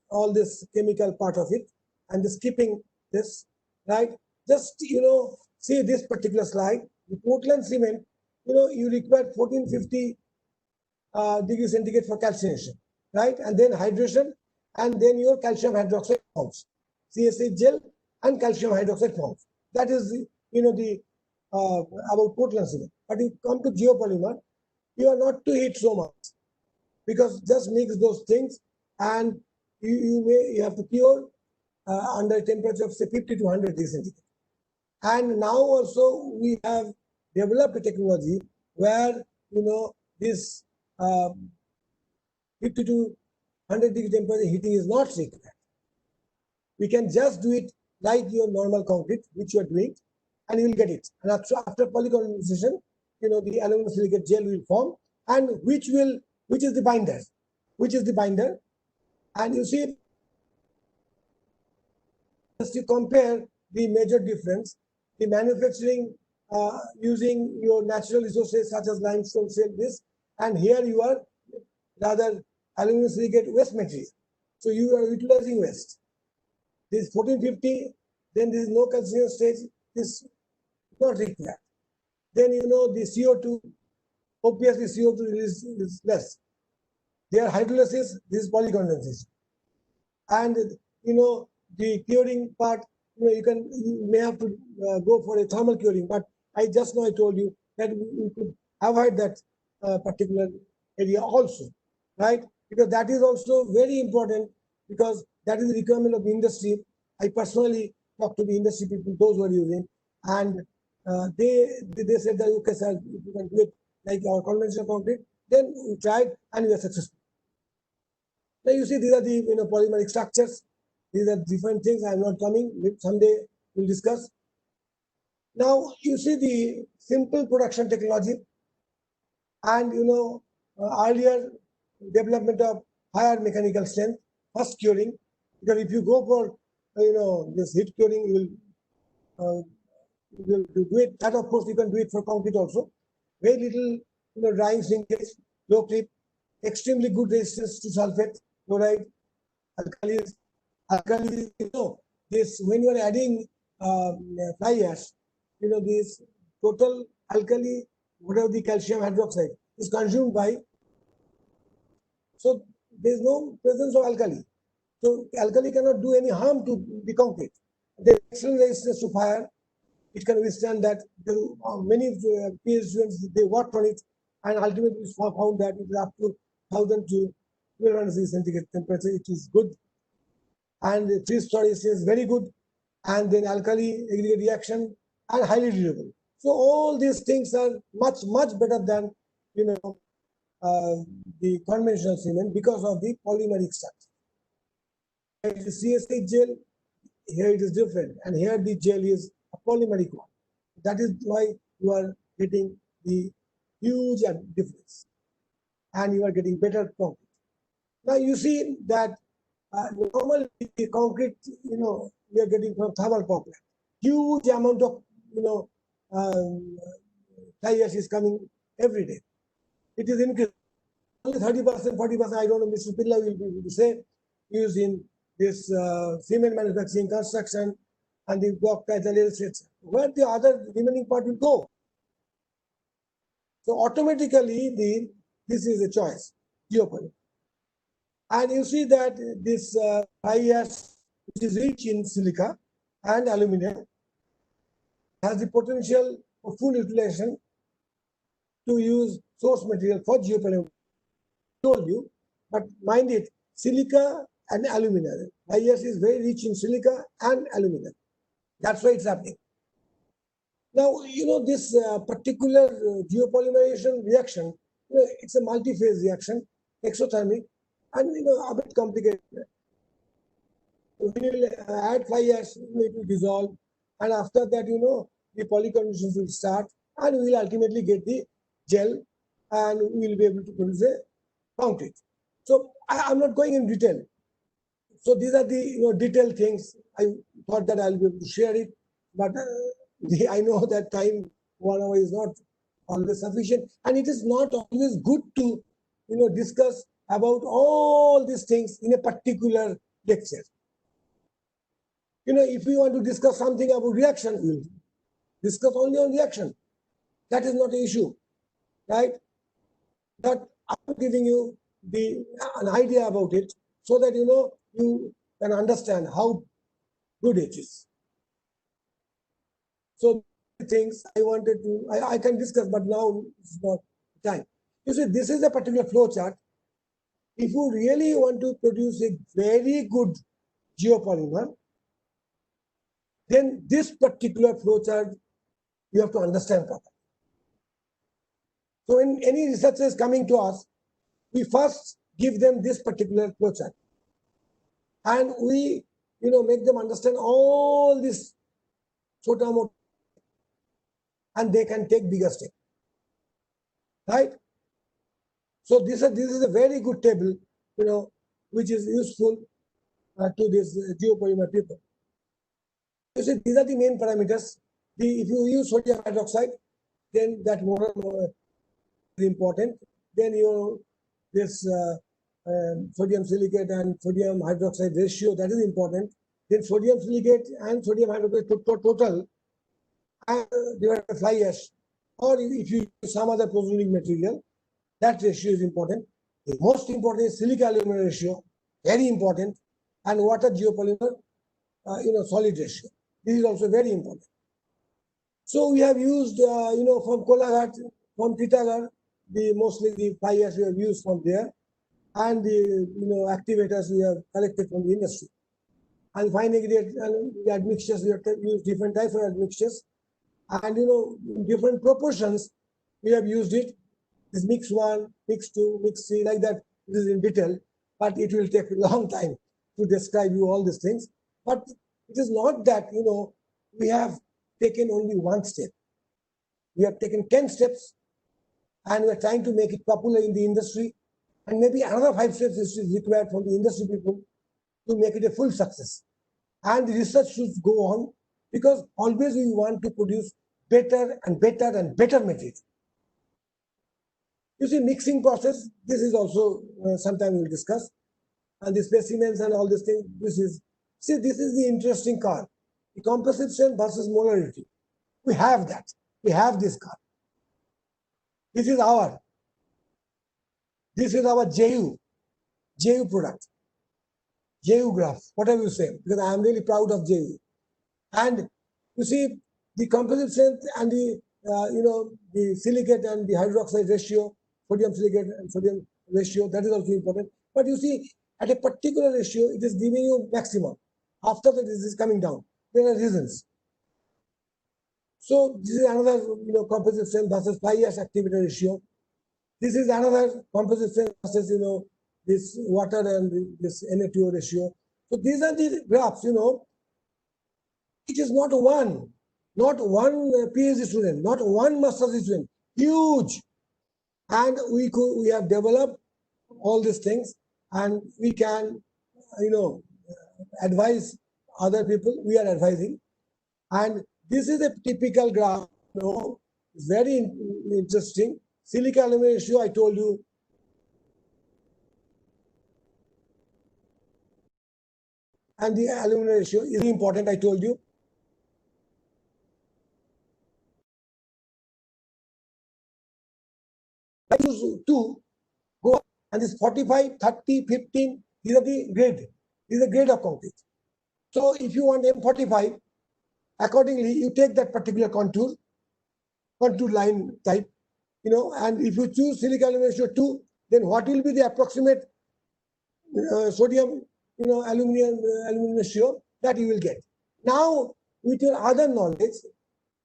all this chemical part of it, and just skipping this, right? Just see this particular slide. The Portland cement, you require 1450 degrees centigrade for calcination, right? And then hydration, and then your calcium hydroxide forms, CSH gel and calcium hydroxide forms. That is about Portland cement. But if you come to geopolymer, you are not to heat so much, because just mix those things, and you have to cure under a temperature of say 50 to 100 degrees centigrade. And now also we have developed a technology where this 50 to 100-degree temperature heating is not required. We can just do it like your normal concrete, which you are doing, and you will get it. And after polycondensation, the aluminum silicate gel will form, and which is the binder? Which is the binder? And you see, just to compare the major difference, the manufacturing using your natural resources such as limestone, this, and here you are rather aluminum silicate waste material. So you are utilizing waste. This 1450, then there is no calcium stage, this is not required. Then the CO2, obviously CO2 is less. Their hydrolysis, this is polycondensation. And the curing part, you may have to go for a thermal curing, but I told you that we could avoid that particular area also, right? Because that is also very important, because that is the requirement of the industry. I personally talked to the industry people, those who are using, and they said that, okay, sir, if you can do it like our conventional concrete, then we tried and we are successful. Now you see, these are the polymeric structures. These are different things. I am not coming. Someday we'll discuss. Now you see the simple production technology, and earlier development of higher mechanical strength, first curing. Because if you go for this heat curing, you will do it. That of course you can do it for concrete also. Very little drying shrinkage, low clip, extremely good resistance to sulfate, chloride, alkalis. This when you are adding fly ash, this total alkali, whatever the calcium hydroxide is consumed by. So there is no presence of alkali. So alkali cannot do any harm to the concrete. There is excellent resistance to fire. It can withstand that. There are many PhD students, they worked on it, and ultimately found that it is up to 1000 to 1200 degrees centigrade temperature. It is good. And the three-story is very good. And then alkali aggregate reaction and highly durable. So all these things are much better than the conventional cement because of the polymeric structure. Here it is CSH gel, here it is different, and here the gel is a polymeric one. That is why you are getting the huge difference, and you are getting better concrete. Now you see that normally the concrete, we are getting from thermal power plant. Huge amount of fly ash is coming every day. It is increasing. Only 30%, 40%, I don't know, Mr. Pilla will be able to say, used in this cement manufacturing, construction, and the block title, etc. Where the other remaining part will go. So automatically, this is a choice, geopolymer. And you see that this fly ash, which is rich in silica and aluminum, has the potential for full utilization to use source material for geopolymer. Told you, but mind it, silica and aluminum. Fly ash is very rich in silica and aluminum. That's why it's happening. Now, this particular geopolymerization reaction, it's a multi-phase reaction, exothermic, and a bit complicated. When you add fly ash, it will dissolve, and after that, the polycondensation will start, and we will ultimately get the gel, and we will be able to produce a concrete. So I'm not going in detail. So these are the detailed things. I thought that I'll be able to share it, but I know that time 1 hour is not always sufficient, and it is not always good to discuss about all these things in a particular lecture. If we want to discuss something about reaction, we'll discuss only on reaction. That is not an issue, right? But I'm giving you an idea about it so that you can understand how good it is. So things I wanted to, I can discuss, but now it's not time. You see, this is a particular flow chart. If you really want to produce a very good geopolymer, then this particular flow chart you have to understand properly. So when any researcher is coming to us, we first give them this particular flowchart, and we, make them understand all this sort of, and they can take bigger step, right? So this is a very good table, which is useful to this geopolymer people. You see, these are the main parameters. If you use sodium hydroxide, then that more and more is important. Then this sodium silicate and sodium hydroxide ratio, that is important. Then sodium silicate and sodium hydroxide total divided by fly ash, or if you use some other pozzolanic material, that ratio is important. The most important is silica aluminum ratio, very important, and water geopolymer, solid ratio. This is also very important. So we have used, from Kolaghat, from Titagarh, mostly the fly ash we have used from there, and the activators we have collected from the industry. And fine aggregate and admixtures, we have used different types of admixtures, and in different proportions we have used it. This mix 1, mix 2, mix 3, like that. This is in detail, but it will take a long time to describe you all these things. But it is not that we have taken only one step. We have taken 10 steps, and we are trying to make it popular in the industry, and maybe another 5 steps is required from the industry people to make it a full success. And the research should go on, because always we want to produce better and better and better material. You see, mixing process, this is also sometime we'll discuss, and the specimens and all these things. This is the interesting card, the composite strength versus molarity. We have that. We have this card. This is our JU product, JU graph, whatever you say, because I am really proud of JU. And you see, the composite strength and the silicate and the hydroxide ratio, sodium silicate and sodium ratio, that is also important. But you see, at a particular ratio, it is giving you maximum. After that, this is coming down. There are reasons. So this is another, composite strength versus fly ash activator ratio. This is another composite strength versus, this water and this Na2O ratio. So these are the graphs, it is not one PhD student, not one master's student, huge. And we have developed all these things, and we can, advise other people. We are advising, and this is a typical graph. Very interesting. Silica aluminum ratio, I told you. And the aluminum ratio is important, I told you. I use 2, go up, and this 45, 30, 15, these are the grade. These are the grade of concrete. So if you want M45, accordingly, you take that particular contour line type, and if you choose silica aluminum ratio 2, then what will be the approximate sodium, aluminum ratio that you will get. Now, with your other knowledge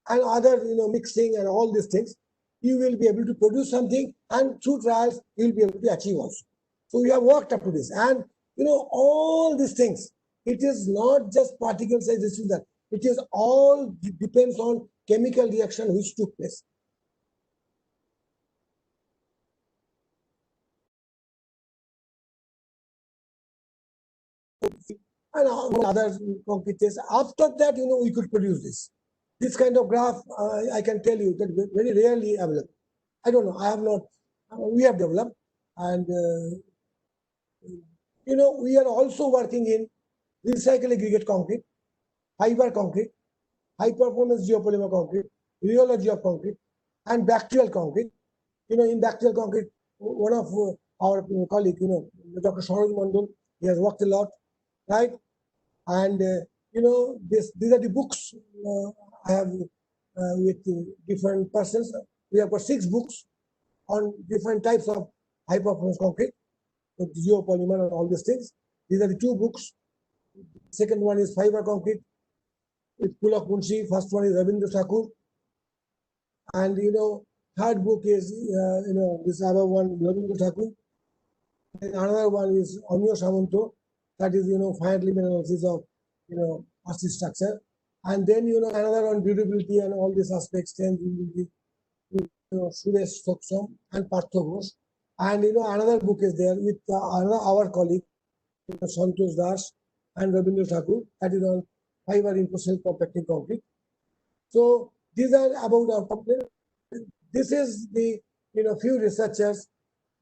and other, mixing and all these things, you will be able to produce something, and through trials, you will be able to achieve also. So we have worked up to this, and all these things. It is not just particle size, this is that. It is all depends on chemical reaction which took place. And other concrete tests. After that, we could produce this. This kind of graph, I can tell you that very rarely available. I don't know. I have not. We have developed, and we are also working in recycled aggregate concrete, fiber concrete, high performance geopolymer concrete, rheology of concrete, and bacterial concrete. In bacterial concrete, one of our colleague, Dr. Saroj Mandal, he has worked a lot, right? And these are the books I have with different persons. We have got 6 books on different types of high performance concrete, with geopolymer and all these things. These are the 2 books. Second one is fiber concrete with Pulak Munshi. First one is Ravindra Thakur. And third book is, this other one, Rabindra Thakur. And another one is Amyo Samanto, that is, finite limit analysis of, RC structure. And then, another on durability and all these aspects, then Suresh Soksom and Partho Ghosh. And, another book is there with our colleague, Santosh Das and Rabindra Thakur, that is on fiber reinforced compacting concrete. So these are about our company. This is the few researchers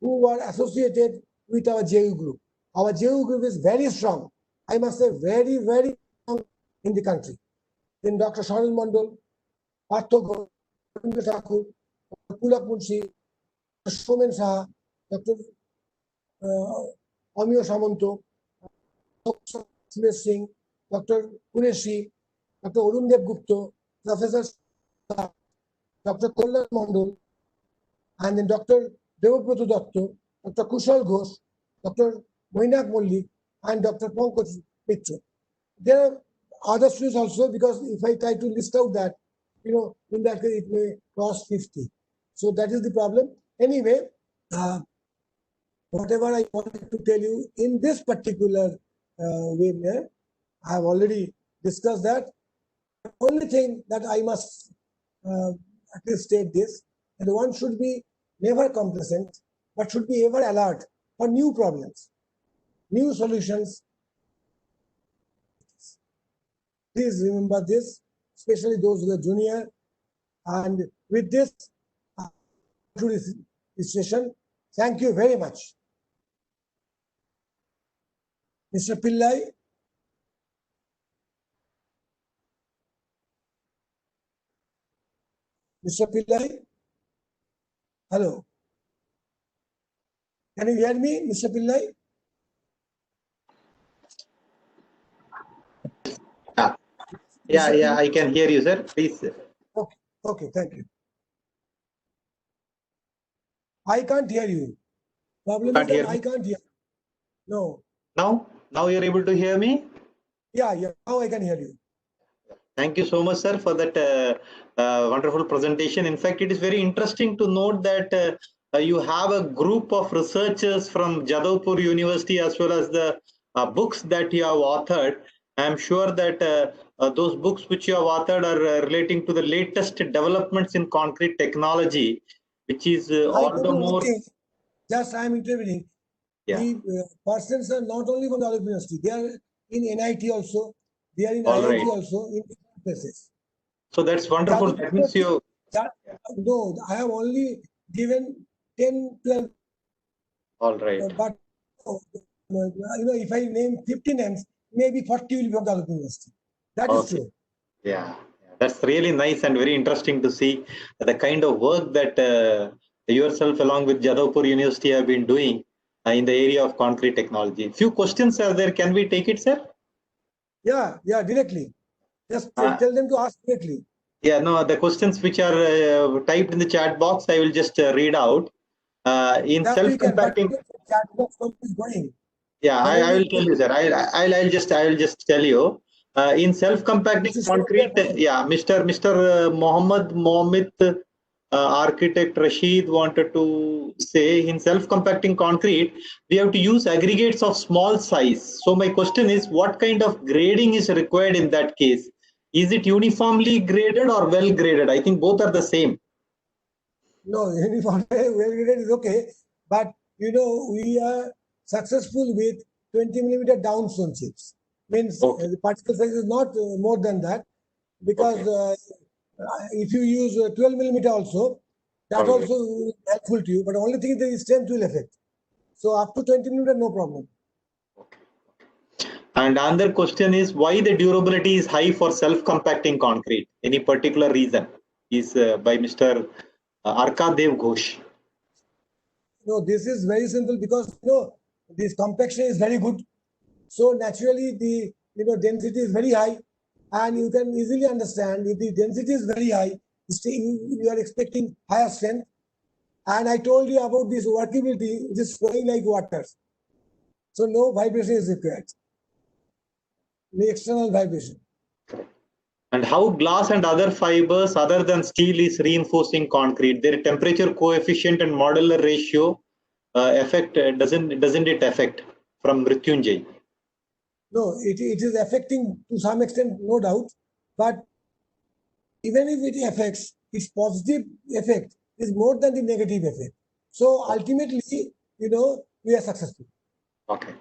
who were associated with our JU group. Our JU group is very strong. I must say very, very strong in the country. Then Dr. Sharil Mandal, Partho Ghosh, Rabindra Thakur, Dr. Pulak Munshi, Dr. Somen Saha, Dr. Amyo Samanto, Dr. Suresh Singh, Dr. Qureshi, Dr. Arundev Gupta, Professor Dr. Kollan Mandal, and then Dr. Devabrata Datta, Dr. Kushal Ghosh, Dr. Moinak Mollik, and Dr. Pankaj Mitra. There are other students also, because if I try to list out that, in that case it may cross 50. So that is the problem. Anyway, whatever I wanted to tell you in this particular webinar, I have already discussed that. The only thing that I must at least state this, that one should be never complacent, but should be ever alert for new problems, new solutions. Please remember this, especially those who are junior. And with this, to this session, thank you very much. Mr. Pillai. Mr. Pillai? Hello. Can you hear me, Mr. Pillai? Yeah, I can hear you, sir. Please. Okay, thank you. I can't hear you. Problem is that I can't hear. No. Now you're able to hear me? Yeah, now I can hear you. Thank you so much, sir, for that wonderful presentation. In fact, it is very interesting to note that you have a group of researchers from Jadavpur University, as well as the books that you have authored. I am sure that those books which you have authored are relating to the latest developments in concrete technology, which is all the more. Just I am intervening. Yeah. The persons are not only from the University, they are in NIT also, they are in All IIT right. also, in different places. So that's wonderful. That means you. No, I have only given 10, 12. All right. But if I name 50 names, maybe 40 will be from the University. That is true. Yeah, that's really nice and very interesting to see the kind of work that yourself along with Jadavpur University have been doing in the area of concrete technology. Few questions are there. Can we take it, sir? Yeah, directly. Just tell them to ask directly. Yeah, no, the questions which are typed in the chat box, I will just read out. In self-compacting. Chat box is going. Yeah, I will tell you, sir. I will just tell you. In self-compacting concrete, Mr. Mohammed Mohammed architect Rashid wanted to say, in self-compacting concrete, we have to use aggregates of small size. So my question is, what kind of grading is required in that case? Is it uniformly graded or well graded? I think both are the same. No, uniformly well graded is okay, but we are successful with 20 millimeter downstone chips. Means the particle size is not more than that, because if you use 12 millimeter also, that also is helpful to you. But the only thing is the strength will affect. So up to 20 millimeter, no problem. And another question is, why the durability is high for self-compacting concrete? Any particular reason? Is by Mr. Arkadev Ghosh. No, this is very simple, because this compaction is very good. So naturally the density is very high, and you can easily understand if the density is very high, you are expecting higher strength. And I told you about this workability, it is flowing like water. So no vibration is required. The external vibration. And how glass and other fibers other than steel is reinforcing concrete? Their temperature coefficient and modular ratio doesn't it affect from Mrityunjay? No, it is affecting to some extent, no doubt, but even if it affects, its positive effect is more than the negative effect. So ultimately, we are successful. Okay.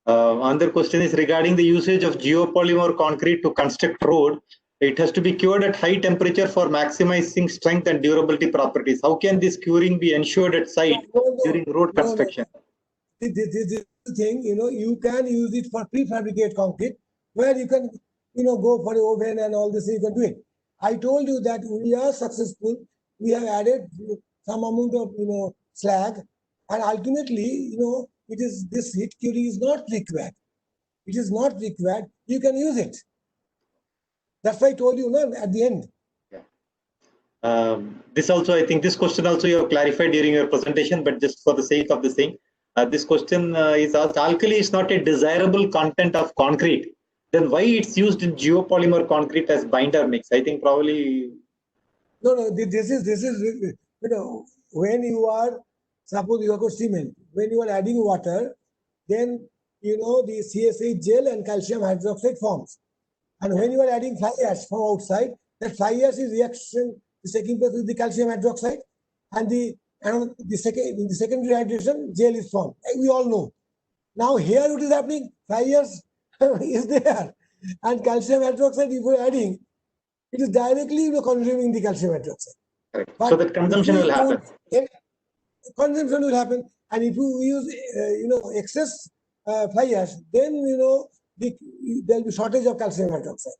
Another question is regarding the usage of geopolymer concrete to construct road. It has to be cured at high temperature for maximizing strength and durability properties. How can this curing be ensured at site during road construction? This thing, you can use it for prefabricated concrete, where you can, go for the oven and all this, you can do it. I told you that we are successful. We have added some amount of, slag, and ultimately, it is this heat curing is not required. It is not required. You can use it. That's why I told you, at the end. This also, I think this question also you have clarified during your presentation, but just for the sake of the thing, this question is asked, alkali is not a desirable content of concrete. Then why it's used in geopolymer concrete as binder mix? I think probably. No, this is, when you are, suppose you have got cement, when you are adding water, then, the CSH gel and calcium hydroxide forms. And when you are adding fly ash from outside, that fly ash is reaction is taking place with the calcium hydroxide, and in the secondary hydration, gel is formed. We all know. Now here what is happening? Fly ash is there, and calcium hydroxide, if we are adding, it is directly consuming the calcium hydroxide. Correct. So that consumption will happen. Consumption will happen, and if you use excess fly ash, then there will be shortage of calcium hydroxide.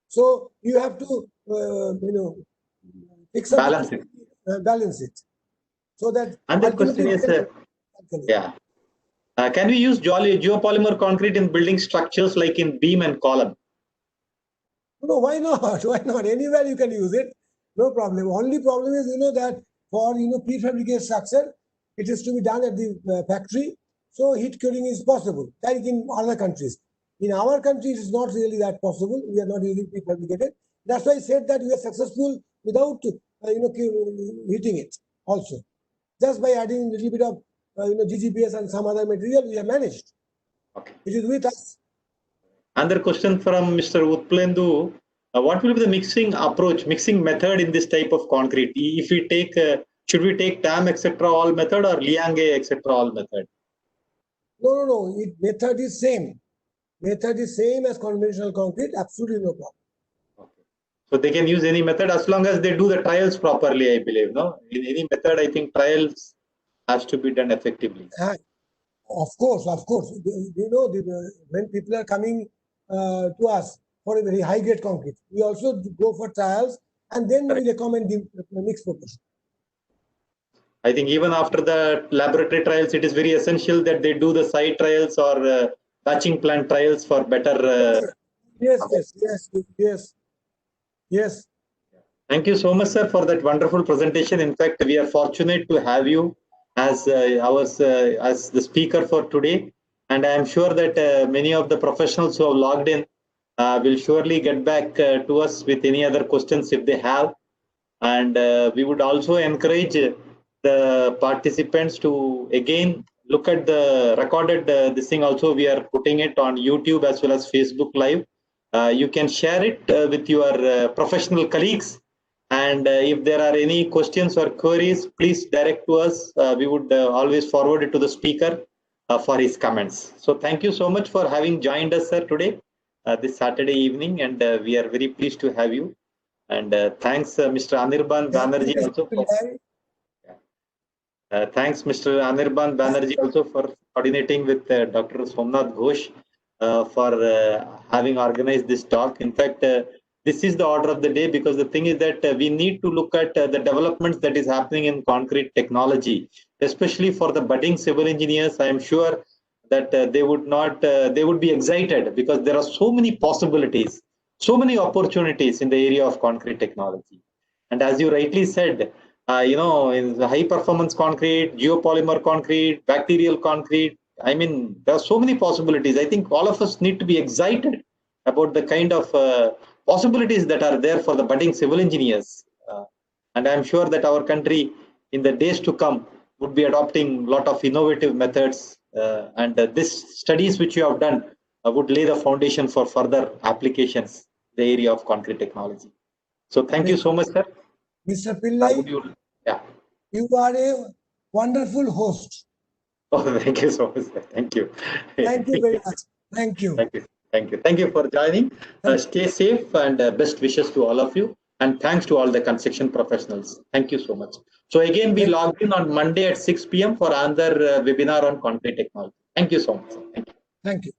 So you have to fix up balance it, so that. And the question is, can we use geopolymer concrete in building structures like in beam and column? No, why not? Why not? Anywhere you can use it, no problem. Only problem is that for prefabricated structure, it is to be done at the factory. So heat curing is possible, like in other countries. In our country, it is not really that possible. We are not using prefabricated. That's why I said that we are successful without heating it also. Just by adding a little bit of GGBS and some other material, we have managed. Okay. It is with us. Another question from Mr. Utplendu. What will be the mixing method in this type of concrete? If we take, should we take TAM etc. all method or Liang etc. all method? No. Method is same. Method is same as conventional concrete. Absolutely no problem. Okay. So they can use any method as long as they do the trials properly, I believe. No, in any method, I think trials has to be done effectively. Of course. When people are coming to us for a very high grade concrete, we also go for trials, and then we recommend the mixed proportion. I think even after the laboratory trials, it is very essential that they do the site trials or batching plant trials for better. Yes. Thank you so much, sir, for that wonderful presentation. In fact, we are fortunate to have you as as the speaker for today, and I am sure that many of the professionals who have logged in will surely get back to us with any other questions if they have. And we would also encourage the participants to again look at the recorded this thing. Also, we are putting it on YouTube as well as Facebook Live. You can share it with your professional colleagues. And if there are any questions or queries, please direct to us. We would always forward it to the speaker for his comments. So thank you so much for having joined us, sir, today, this Saturday evening. And we are very pleased to have you. And thanks, Mr. Anirban Banerjee, also. Thanks, Mr. Anirban Banerjee, also for coordinating with Dr. Somnath Ghosh for having organized this talk. In fact, this is the order of the day, because the thing is that we need to look at the developments that is happening in concrete technology, especially for the budding civil engineers. I am sure that they would be excited, because there are so many possibilities, so many opportunities in the area of concrete technology. And as you rightly said, in the high performance concrete, geopolymer concrete, bacterial concrete, I mean, there are so many possibilities. I think all of us need to be excited about the kind of possibilities that are there for the budding civil engineers. And I'm sure that our country in the days to come would be adopting a lot of innovative methods. And this studies which you have done would lay the foundation for further applications in the area of concrete technology. So thank you so much, sir. Mr. Pillai, Yeah. you are a wonderful host. Oh, thank you so much, sir. Thank you. Thank you very much. Thank you. Thank you. Thank you. Thank you for joining. Stay safe and best wishes to all of you. And thanks to all the construction professionals. Thank you so much. So again, we log in on Monday at 6 p.m. for another webinar on concrete technology. Thank you so much. Thank you. Thank you.